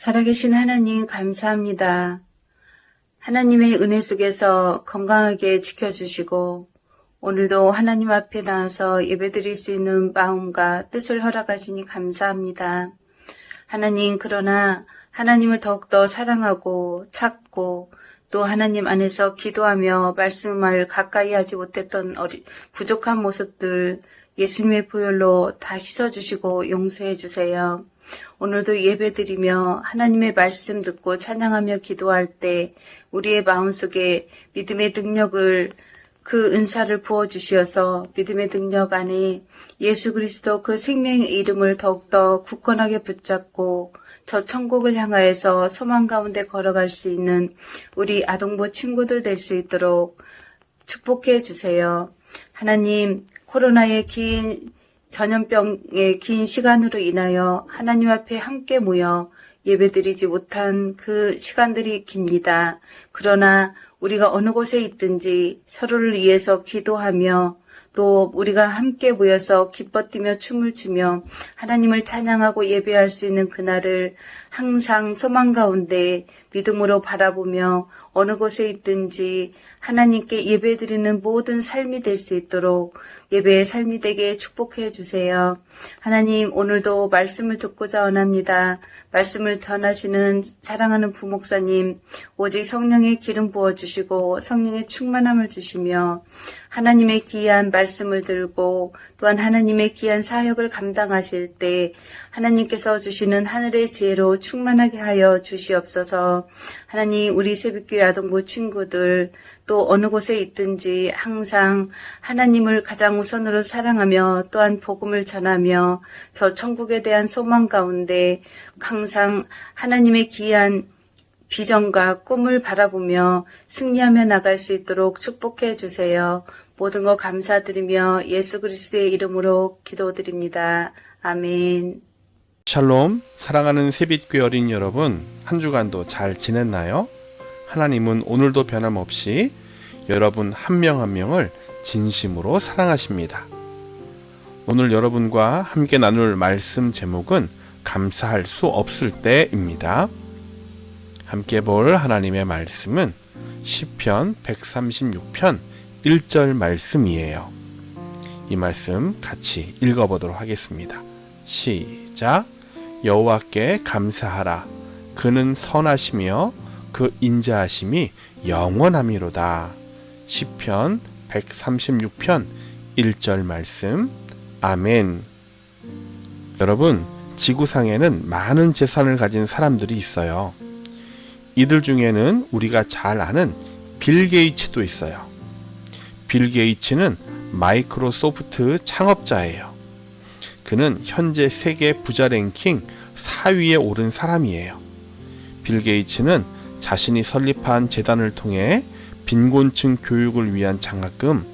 살아계신 하나님 감사합니다. 하나님의 은혜 속에서 건강하게 지켜주시고 오늘도 하나님 앞에 나와서 예배드릴 수 있는 마음과 뜻을 허락하시니 감사합니다. 하나님, 그러나 하나님을 더욱더 사랑하고 찾고 또 하나님 안에서 기도하며 말씀을 가까이 하지 못했던 부족한 모습들 예수님의 보혈로 다 씻어주시고 용서해 주세요. 오늘도 예배드리며 하나님의 말씀 듣고 찬양하며 기도할 때 우리의 마음속에 믿음의 능력을 그 은사를 부어주시어서 믿음의 능력 안에 예수 그리스도 그 생명의 이름을 더욱더 굳건하게 붙잡고 저 천국을 향하여서 소망 가운데 걸어갈 수 있는 우리 아동부 친구들 될 수 있도록 축복해 주세요. 하나님, 코로나의 긴 전염병의 긴 시간으로 인하여 하나님 앞에 함께 모여 예배드리지 못한 그 시간들이 깁니다. 그러나 우리가 어느 곳에 있든지 서로를 위해서 기도하며 또 우리가 함께 모여서 기뻐 뛰며 춤을 추며 하나님을 찬양하고 예배할 수 있는 그날을 항상 소망 가운데 믿음으로 바라보며 어느 곳에 있든지 하나님께 예배드리는 모든 삶이 될 수 있도록 예배의 삶이 되게 축복해 주세요. 하나님, 오늘도 말씀을 듣고자 원합니다. 말씀을 전하시는 사랑하는 부목사님, 오직 성령의 기름 부어주시고 성령의 충만함을 주시며 하나님의 귀한 말씀을 들고 또한 하나님의 귀한 사역을 감당하실 때 하나님께서 주시는 하늘의 지혜로 충만하게 하여 주시옵소서. 하나님, 우리 새벽교회 아동부 친구들 또 어느 곳에 있든지 항상 하나님을 가장 우선으로 사랑하며 또한 복음을 전하며 저 천국에 대한 소망 가운데 항상 하나님의 귀한 비전과 꿈을 바라보며 승리하며 나갈 수 있도록 축복해 주세요. 모든 것 감사드리며 예수 그리스도의 이름으로 기도드립니다. 아멘. 샬롬, 사랑하는 새빛교회 어린 여러분, 한 주간도 잘 지냈나요? 하나님은 오늘도 변함없이 여러분 한 명 한 명을 진심으로 사랑하십니다. 오늘 여러분과 함께 나눌 말씀 제목은 감사할 수 없을 때입니다. 함께 볼 하나님의 말씀은 시편 136편 1절 말씀이에요. 이 말씀 같이 읽어보도록 하겠습니다. 시작. 여호와께 감사하라. 그는 선하시며 그 인자하심이 영원함이로다. 시편 136편 1절 말씀. 아멘. 여러분, 지구상에는 많은 재산을 가진 사람들이 있어요. 이들 중에는 우리가 잘 아는 빌 게이츠도 있어요. 빌 게이츠는 마이크로소프트 창업자예요. 그는 현재 세계 부자 랭킹 4위에 오른 사람이에요. 빌 게이츠는 자신이 설립한 재단을 통해 빈곤층 교육을 위한 장학금,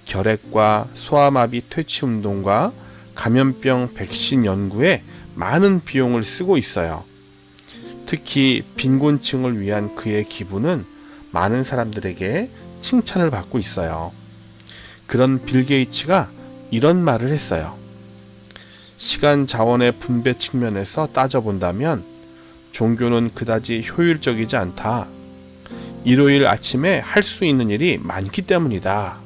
결핵과 소아마비 퇴치 운동과 감염병 백신 연구에 많은 비용을 쓰고 있어요. 특히 빈곤층을 위한 그의 기부는 많은 사람들에게 칭찬을 받고 있어요. 그런 빌 게이츠가 이런 말을 했어요. 시간 자원의 분배 측면에서 따져본다면 종교는 그다지 효율적이지 않다. 일요일 아침에 할 수 있는 일이 많기 때문이다.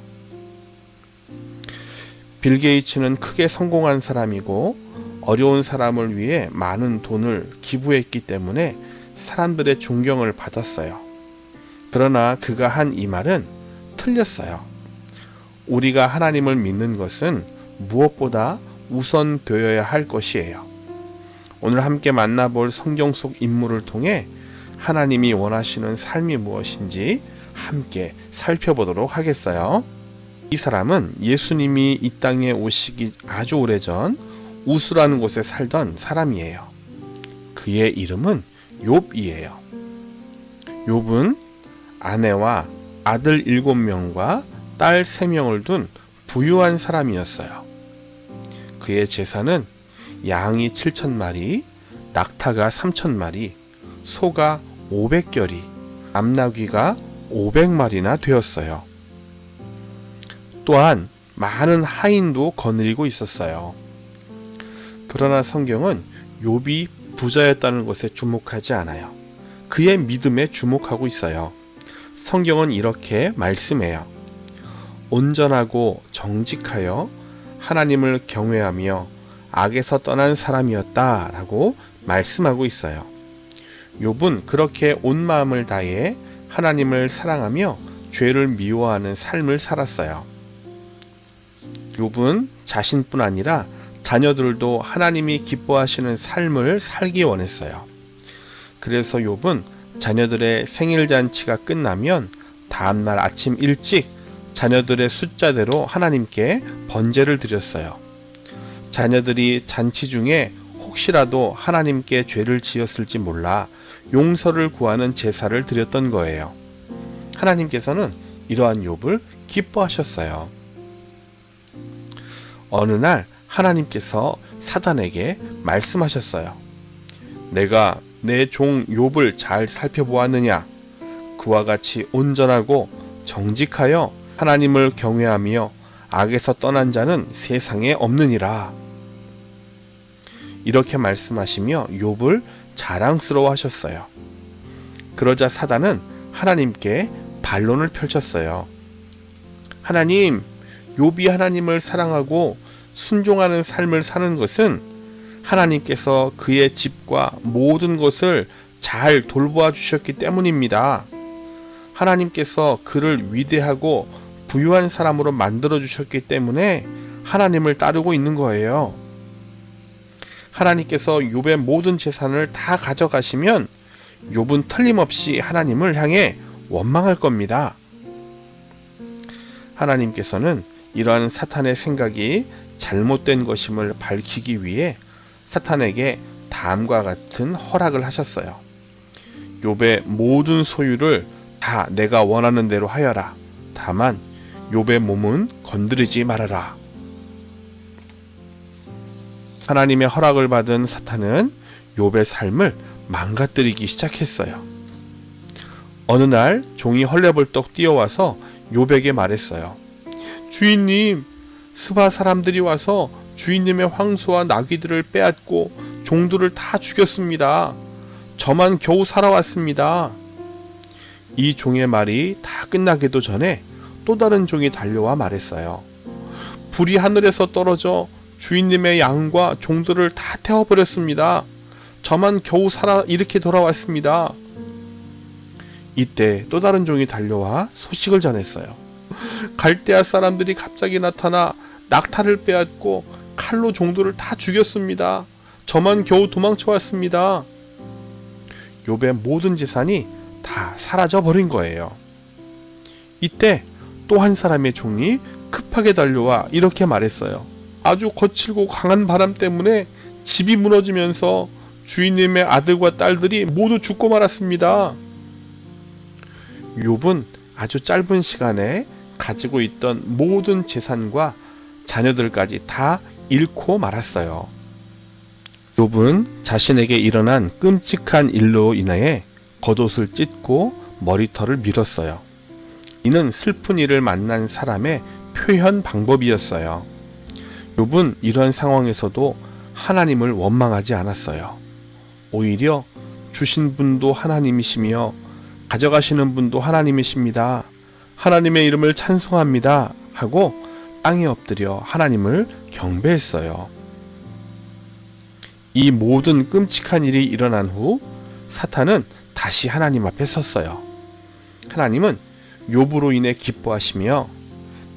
빌 게이츠는 크게 성공한 사람이고 어려운 사람을 위해 많은 돈을 기부했기 때문에 사람들의 존경을 받았어요. 그러나 그가 한 이 말은 틀렸어요. 우리가 하나님을 믿는 것은 무엇보다 우선되어야 할 것이에요. 오늘 함께 만나볼 성경 속 인물을 통해 하나님이 원하시는 삶이 무엇인지 함께 살펴보도록 하겠어요. 이 사람은 예수님이 이 땅에 오시기 아주 오래전 우스라는 곳에 살던 사람이에요. 그의 이름은 욥이에요. 욥은 아내와 아들 7명과 딸 3명을 둔 부유한 사람이었어요. 그의 재산은 양이 7,000마리, 낙타가 3,000마리, 소가 500결이, 암나귀가 500마리나 되었어요. 또한 많은 하인도 거느리고 있었어요. 그러나 성경은 욥이 부자였다는 것에 주목하지 않아요. 그의 믿음에 주목하고 있어요. 성경은 이렇게 말씀해요. 온전하고 정직하여 하나님을 경외하며 악에서 떠난 사람이었다 라고 말씀하고 있어요. 욥은 그렇게 온 마음을 다해 하나님을 사랑하며 죄를 미워하는 삶을 살았어요. 욥은 자신뿐 아니라 자녀들도 하나님이 기뻐하시는 삶을 살기 원했어요. 그래서 욥은 자녀들의 생일잔치가 끝나면 다음날 아침 일찍 자녀들의 숫자대로 하나님께 번제를 드렸어요. 자녀들이 잔치 중에 혹시라도 하나님께 죄를 지었을지 몰라 용서를 구하는 제사를 드렸던 거예요. 하나님께서는 이러한 욥을 기뻐하셨어요. 어느 날 하나님께서 사단에게 말씀하셨어요. 내가 내 종 욥을 잘 살펴보았느냐? 그와 같이 온전하고 정직하여 하나님을 경외하며 악에서 떠난 자는 세상에 없느니라. 이렇게 말씀하시며 욥을 자랑스러워하셨어요. 그러자 사단은 하나님께 반론을 펼쳤어요. 하나님, 욥이 하나님을 사랑하고 순종하는 삶을 사는 것은 하나님께서 그의 집과 모든 것을 잘 돌보아 주셨기 때문입니다. 하나님께서 그를 위대하고 부유한 사람으로 만들어 주셨기 때문에 하나님을 따르고 있는 거예요. 하나님께서 욥의 모든 재산을 다 가져가시면 욥은 틀림없이 하나님을 향해 원망할 겁니다. 하나님께서는 이러한 사탄의 생각이 잘못된 것임을 밝히기 위해 사탄에게 다음과 같은 허락을 하셨어요. 욥의 모든 소유를 다 내가 원하는 대로 하여라. 다만 욥의 몸은 건드리지 말아라. 하나님의 허락을 받은 사탄은 욥의 삶을 망가뜨리기 시작했어요. 어느 날 종이 헐레벌떡 뛰어와서 욥에게 말했어요. 주인님, 스바 사람들이 와서 주인님의 황소와 나귀들을 빼앗고 종들을 다 죽였습니다. 저만 겨우 살아왔습니다. 이 종의 말이 다 끝나기도 전에 또 다른 종이 달려와 말했어요. 불이 하늘에서 떨어져 주인님의 양과 종들을 다 태워버렸습니다. 저만 겨우 살아 이렇게 돌아왔습니다. 이때 또 다른 종이 달려와 소식을 전했어요. 갈대아 사람들이 갑자기 나타나 낙타를 빼앗고 칼로 종들을 다 죽였습니다. 저만 겨우 도망쳐 왔습니다. 욥의 모든 재산이 다 사라져 버린 거예요. 이때 또 한 사람의 종이 급하게 달려와 이렇게 말했어요. 아주 거칠고 강한 바람 때문에 집이 무너지면서 주인님의 아들과 딸들이 모두 죽고 말았습니다. 욥은 아주 짧은 시간에 가지고 있던 모든 재산과 자녀들까지 다 잃고 말았어요. 욥은 자신에게 일어난 끔찍한 일로 인해 겉옷을 찢고 머리털을 밀었어요. 이는 슬픈 일을 만난 사람의 표현 방법이었어요. 욥은 이런 상황에서도 하나님을 원망하지 않았어요. 오히려 주신 분도 하나님이시며 가져가시는 분도 하나님이십니다. 하나님의 이름을 찬송합니다. 하고 땅에 엎드려 하나님을 경배했어요. 이 모든 끔찍한 일이 일어난 후 사탄은 다시 하나님 앞에 섰어요. 하나님은 욥으로 인해 기뻐하시며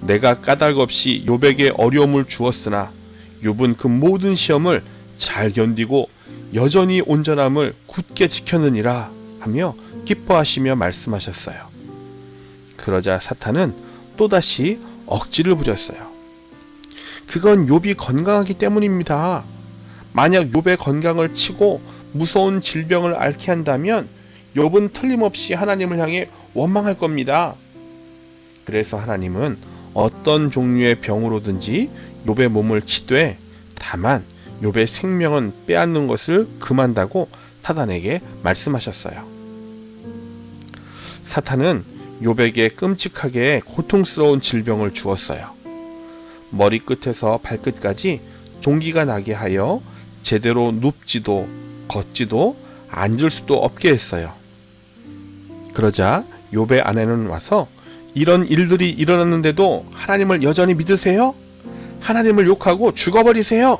내가 까닭없이 욥에게 어려움을 주었으나 욥은 그 모든 시험을 잘 견디고 여전히 온전함을 굳게 지켰느니라 하며 기뻐하시며 말씀하셨어요. 그러자 사탄은 또다시 억지를 부렸어요. 그건 욥이 건강하기 때문입니다. 만약 욥의 건강을 치고 무서운 질병을 앓게 한다면 욥은 틀림없이 하나님을 향해 원망할 겁니다. 그래서 하나님은 어떤 종류의 병으로든지 욥의 몸을 치되 다만 욥의 생명은 빼앗는 것을 금한다고 사탄에게 말씀하셨어요. 사탄은 욥에게 끔찍하게 고통스러운 질병을 주었어요. 머리끝에서 발끝까지 종기가 나게 하여 제대로 눕지도 걷지도 앉을 수도 없게 했어요. 그러자 욥의 아내는 와서 이런 일들이 일어났는데도 하나님을 여전히 믿으세요? 하나님을 욕하고 죽어버리세요!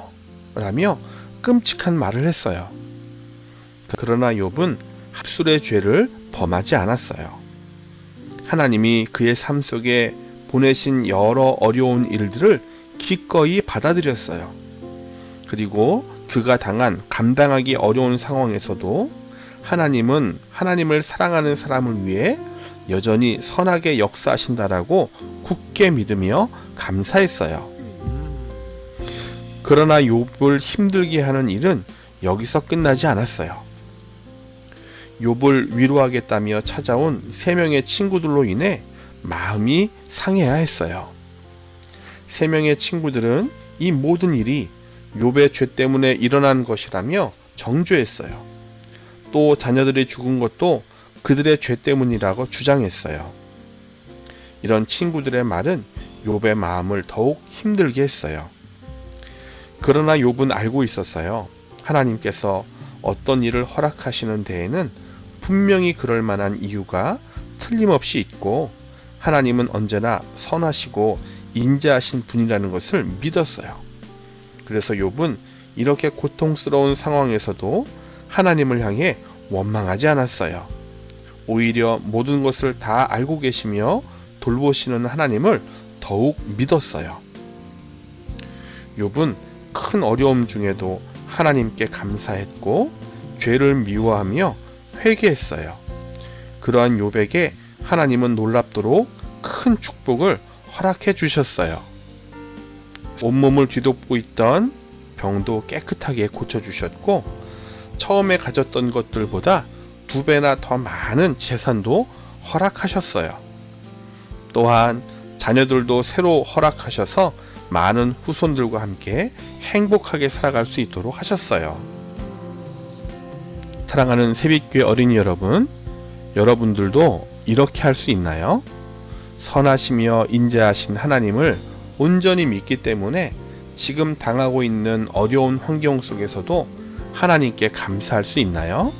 라며 끔찍한 말을 했어요. 그러나 욥은 합술의 죄를 범하지 않았어요. 하나님이 그의 삶 속에 보내신 여러 어려운 일들을 기꺼이 받아들였어요. 그리고 그가 당한 감당하기 어려운 상황에서도 하나님은 하나님을 사랑하는 사람을 위해 여전히 선하게 역사하신다라고 굳게 믿으며 감사했어요. 그러나 욥을 힘들게 하는 일은 여기서 끝나지 않았어요. 욥을 위로하겠다며 찾아온 3명의 친구들로 인해 마음이 상해야 했어요. 3명의 친구들은 이 모든 일이 욥의 죄 때문에 일어난 것이라며 정죄했어요. 또 자녀들이 죽은 것도 그들의 죄 때문이라고 주장했어요. 이런 친구들의 말은 욥의 마음을 더욱 힘들게 했어요. 그러나 욥은 알고 있었어요. 하나님께서 어떤 일을 허락하시는 데에는 분명히 그럴 만한 이유가 틀림없이 있고 하나님은 언제나 선하시고 인자하신 분이라는 것을 믿었어요. 그래서 욥은 이렇게 고통스러운 상황에서도 하나님을 향해 원망하지 않았어요. 오히려 모든 것을 다 알고 계시며 돌보시는 하나님을 더욱 믿었어요. 욥은 큰 어려움 중에도 하나님께 감사했고 죄를 미워하며 회개했어요. 그러한 욥에게 하나님은 놀랍도록 큰 축복을 허락해 주셨어요. 온몸을 뒤덮고 있던 병도 깨끗하게 고쳐주셨고 처음에 가졌던 것들보다 2배나 더 많은 재산도 허락하셨어요. 또한 자녀들도 새로 허락하셔서 많은 후손들과 함께 행복하게 살아갈 수 있도록 하셨어요. 사랑하는 새빛교회 어린이 여러분, 여러분들도 이렇게 할 수 있나요? 선하시며 인자하신 하나님을 온전히 믿기 때문에 지금 당하고 있는 어려운 환경 속에서도 하나님께 감사할 수 있나요?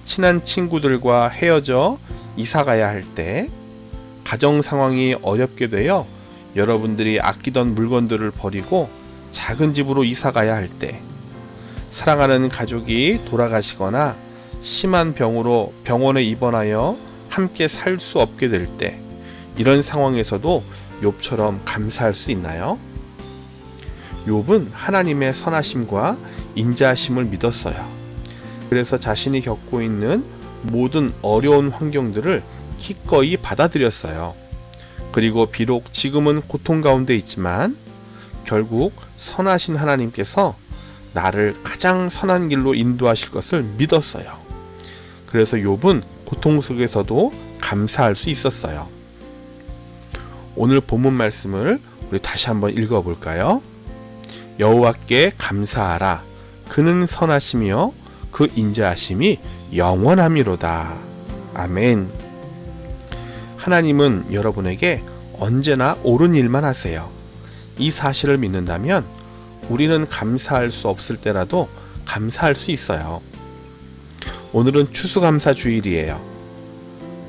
친한 친구들과 헤어져 이사 가야 할 때, 가정 상황이 어렵게 되어 여러분들이 아끼던 물건들을 버리고 작은 집으로 이사 가야 할 때, 사랑하는 가족이 돌아가시거나 심한 병으로 병원에 입원하여 함께 살 수 없게 될 때, 이런 상황에서도 욥처럼 감사할 수 있나요? 욥은 하나님의 선하심과 인자하심을 믿었어요. 그래서 자신이 겪고 있는 모든 어려운 환경들을 기꺼이 받아들였어요. 그리고 비록 지금은 고통 가운데 있지만 결국 선하신 하나님께서 나를 가장 선한 길로 인도하실 것을 믿었어요. 그래서 욥은 고통 속에서도 감사할 수 있었어요. 오늘 본문 말씀을 우리 다시 한번 읽어볼까요? 여호와께 감사하라. 그는 선하시며 그 인자하심이 영원함이로다. 아멘. 하나님은 여러분에게 언제나 옳은 일만 하세요. 이 사실을 믿는다면 우리는 감사할 수 없을 때라도 감사할 수 있어요. 오늘은 추수감사 주일이에요.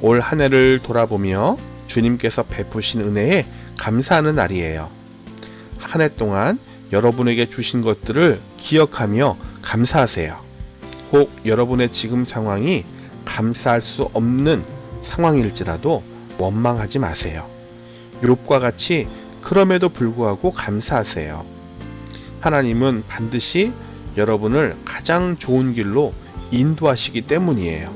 올 한 해를 돌아보며 주님께서 베푸신 은혜에 감사하는 날이에요. 한 해 동안 여러분에게 주신 것들을 기억하며 감사하세요. 혹 여러분의 지금 상황이 감사할 수 없는 상황일지라도 원망하지 마세요. 욥과 같이 그럼에도 불구하고 감사하세요. 하나님은 반드시 여러분을 가장 좋은 길로 인도하시기 때문이에요.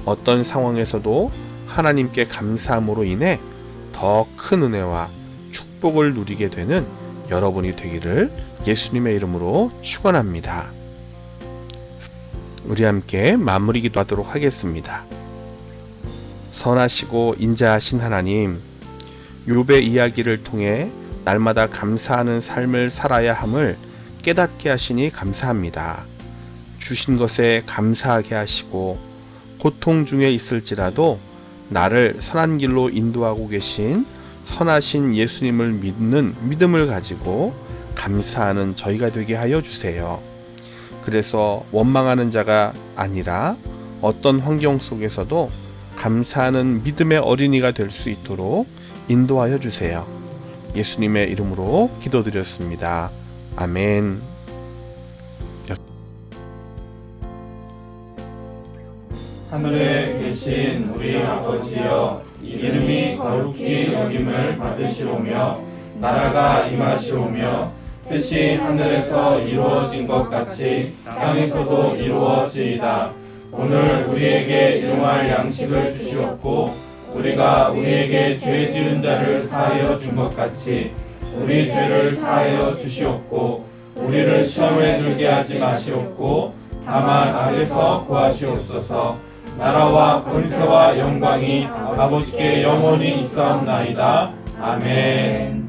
어떤 상황에서도 하나님께 감사함으로 인해 더 큰 은혜와 축복을 누리게 되는 여러분이 되기를 예수님의 이름으로 축원합니다. 우리 함께 마무리 기도하도록 하겠습니다. 선하시고 인자하신 하나님, 욥의 이야기를 통해 날마다 감사하는 삶을 살아야 함을 깨닫게 하시니 감사합니다. 주신 것에 감사하게 하시고 고통 중에 있을지라도 나를 선한 길로 인도하고 계신 선하신 예수님을 믿는 믿음을 가지고 감사하는 저희가 되게 하여 주세요. 그래서 원망하는 자가 아니라 어떤 환경 속에서도 감사하는 믿음의 어린이가 될 수 있도록 인도하여 주세요. 예수님의 이름으로 기도드렸습니다. 아멘. 하늘에 계신 우리 아버지여, 이름이 거룩히 여김을 받으시오며 나라가 임하시오며 뜻이 하늘에서 이루어진 것 같이 땅에서도 이루어지이다. 오늘 우리에게 일용할 양식을 주시옵고 우리가 우리에게 죄 지은 자를 사하여 준 것 같이 우리 죄를 사하여 주시옵고 우리를 시험에 들게 하지 마시옵고 다만 악에서 구하시옵소서. 나라와 권세와 영광이 아버지께 영원히 있사옵나이다. 아멘.